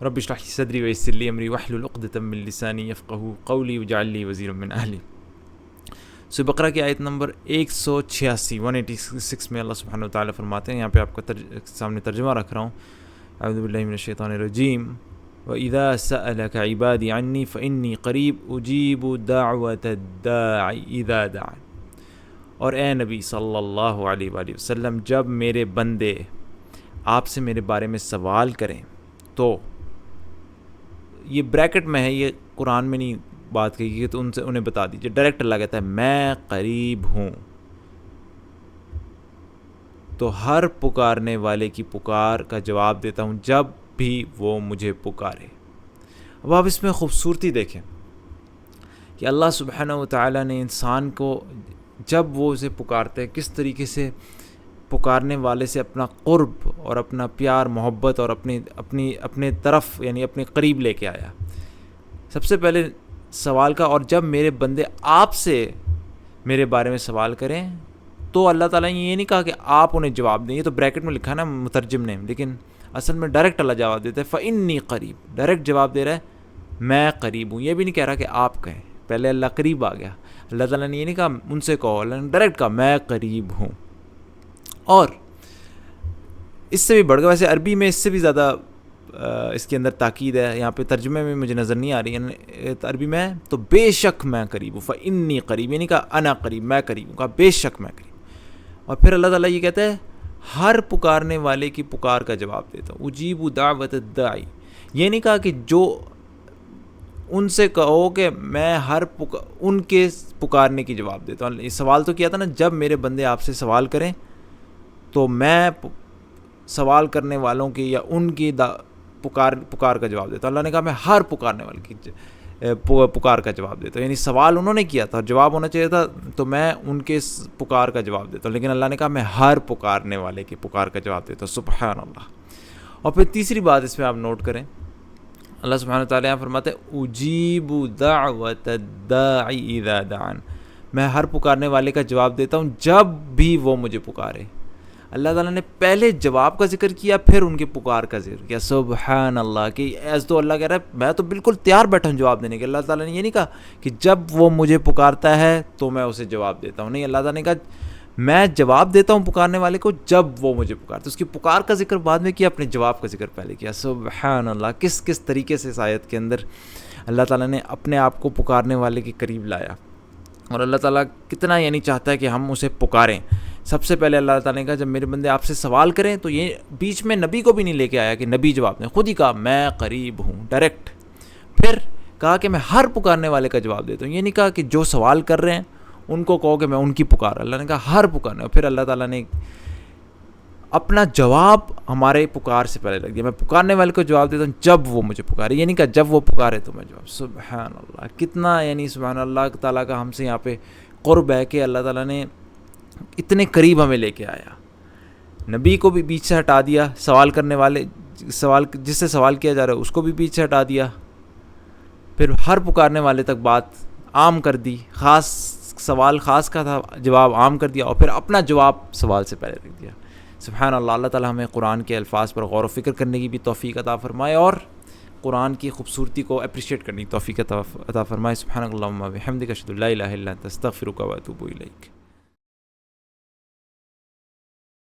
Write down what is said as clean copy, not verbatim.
رب اشرح لي صدری ویسر لی امری واحلل عقدۃ من لسانی یفقہوا قولی واجعل لی وزیرا من اہلی۔ سورہ بقرہ کی آیت نمبر 186 میں اللہ سبحانہ وتعالیٰ فرماتے ہیں، یہاں پہ آپ کا سامنے ترجمہ رکھ رہا ہوں، اعوذ باللہ من الشیطان الرجیم، وَإِذَا سَأَلَكَ عِبَادِي عَنِّي فَإِنِّي قَرِيبٌ أُجِيبُ دَعْوَةَ الدَّاعِ إِذَا دَعَانِ۔ اور اے نبی صلی اللہ علیہ وآلہ وسلم، جب میرے بندے آپ سے میرے بارے میں سوال کریں تو یہ بریکٹ میں ہے، یہ قرآن میں نہیں بات کہی کہ تو ان سے انہیں بتا دیجیے، ڈائریکٹ اللہ کہتا ہے میں قریب ہوں، تو ہر پکارنے والے کی پکار کا جواب دیتا ہوں جب بھی وہ مجھے پکارے۔ اب آپ اس میں خوبصورتی دیکھیں کہ اللہ سبحانہ وتعالیٰ نے انسان کو جب وہ اسے پکارتے ہیں کس طریقے سے پکارنے والے سے اپنا قرب اور اپنا پیار محبت اور اپنے طرف یعنی اپنے قریب لے کے آیا۔ سب سے پہلے سوال کا، اور جب میرے بندے آپ سے میرے بارے میں سوال کریں تو اللہ تعالیٰ نے یہ نہیں کہا کہ آپ انہیں جواب دیں، یہ تو بریکٹ میں لکھا نا مترجم نے، لیکن اصل میں ڈائریکٹ اللہ جواب دیتا ہے، فَإِنِّي قریب، ڈائریکٹ جواب دے رہا ہے میں قریب ہوں، یہ بھی نہیں کہہ رہا کہ آپ کہیں، پہلے اللہ قریب آ گیا، اللہ تعالیٰ نے یہ نہیں کہا ان سے کہو، اللہ نے ڈائریکٹ کہا میں قریب ہوں۔ اور اس سے بھی بڑھ گیا، ویسے عربی میں اس سے بھی زیادہ اس کے اندر تاکید ہے، یہاں پہ ترجمے میں مجھے نظر نہیں آ رہی ہے عربی میں، تو بے شک میں قریب ہوں، فَإِنِّي قریب، یہ نہیں کہا انا قریب میں قریب ہوں، کہا بے شک میں قریب۔ اور پھر اللہ تعالیٰ یہ کہتا ہے ہر پکارنے والے کی پکار کا جواب دیتا ہوں، اجیب دعوت الداعی، یہ نہیں کہا کہ جو ان سے کہو کہ میں ان کے پکارنے کی جواب دیتا ہوں۔ یہ سوال تو کیا تھا نا، جب میرے بندے آپ سے سوال کریں تو میں سوال کرنے والوں کی یا ان کی پکار کا جواب دیتا ہوں۔ اللہ نے کہا میں ہر پکارنے والے کی پکار کا جواب دیتا ہوں، یعنی سوال انہوں نے کیا تھا، جواب ہونا چاہیے تھا، تو میں ان کے پکار کا جواب دیتا ہوں، لیکن اللہ نے کہا میں ہر پکارنے والے کی پکار کا جواب دیتا ہوں، سبحان اللہ۔ اور پھر تیسری بات اس میں آپ نوٹ کریں، اللہ سبحانہ وتعالیٰ یہاں فرماتے ہیں اجیب دعوت الداعی اذا دعان، میں ہر پکارنے والے کا جواب دیتا ہوں جب بھی وہ مجھے پکارے۔ اللہ تعالیٰ نے پہلے جواب کا ذکر کیا پھر ان کی پکار کا ذکر کیا، سبحان اللہ، کہ ایز تو اللہ کہہ رہا ہے میں تو بالکل تیار بیٹھا ہوں جواب دینے کے۔ اللہ تعالیٰ نے یہ نہیں کہا کہ جب وہ مجھے پکارتا ہے تو میں اسے جواب دیتا ہوں، نہیں، اللہ تعالیٰ نے کہا میں جواب دیتا ہوں پکارنے والے کو جب وہ مجھے پکارتا ہے، اس کی پکار کا ذکر بعد میں کیا، اپنے جواب کا ذکر پہلے کیا، سبحان اللہ۔ کس طریقے سے اس آیت کے اندر اللہ تعالیٰ نے اپنے آپ کو پکارنے والے کے قریب لایا، اور اللہ تعالیٰ کتنا یعنی چاہتا ہے کہ ہم اسے پکاریں۔ سب سے پہلے اللہ تعالیٰ نے کہا جب میرے بندے آپ سے سوال کریں تو یہ بیچ میں نبی کو بھی نہیں لے کے آیا کہ نبی جواب دیں، خود ہی کہا میں قریب ہوں ڈائریکٹ۔ پھر کہا کہ میں ہر پکارنے والے کا جواب دیتا ہوں، یہ نہیں کہا کہ جو سوال کر رہے ہیں ان کو کہو کہ میں ان کی پکار، اللہ نے کہا ہر پکارنے۔ پھر اللہ تعالیٰ نے اپنا جواب ہمارے پکار سے پہلے رکھ دیا، میں پکارنے والے کو جواب دیتا ہوں جب وہ مجھے پکارے، یہ نہیں کہا جب وہ پکارے تو میں جواب۔ سبحان اللہ، کتنا یعنی سبحان اللہ تعالیٰ کا ہم سے یہاں پہ قرب ہے کہ اللہ تعالیٰ نے اتنے قریب ہمیں لے کے آیا، نبی کو بھی بیچ سے ہٹا دیا، سوال کرنے والے جس سے سوال کیا جا رہا ہے اس کو بھی بیچ سے ہٹا دیا، پھر ہر پکارنے والے تک بات عام کر دی، خاص سوال خاص کا تھا جواب عام کر دیا، اور پھر اپنا جواب سوال سے پہلے رکھ دیا۔ سبحان اللہ، اللہ تعالیٰ ہمیں قرآن کے الفاظ پر غور و فکر کرنے کی بھی توفیق عطا فرمائے اور قرآن کی خوبصورتی کو اپریشیٹ کرنے کی توفیق عطا فرمائے۔ سبحانک اللہم و بحمدک، اشہد ان لا الہ الا انت، استغفرک و اتوب الیک۔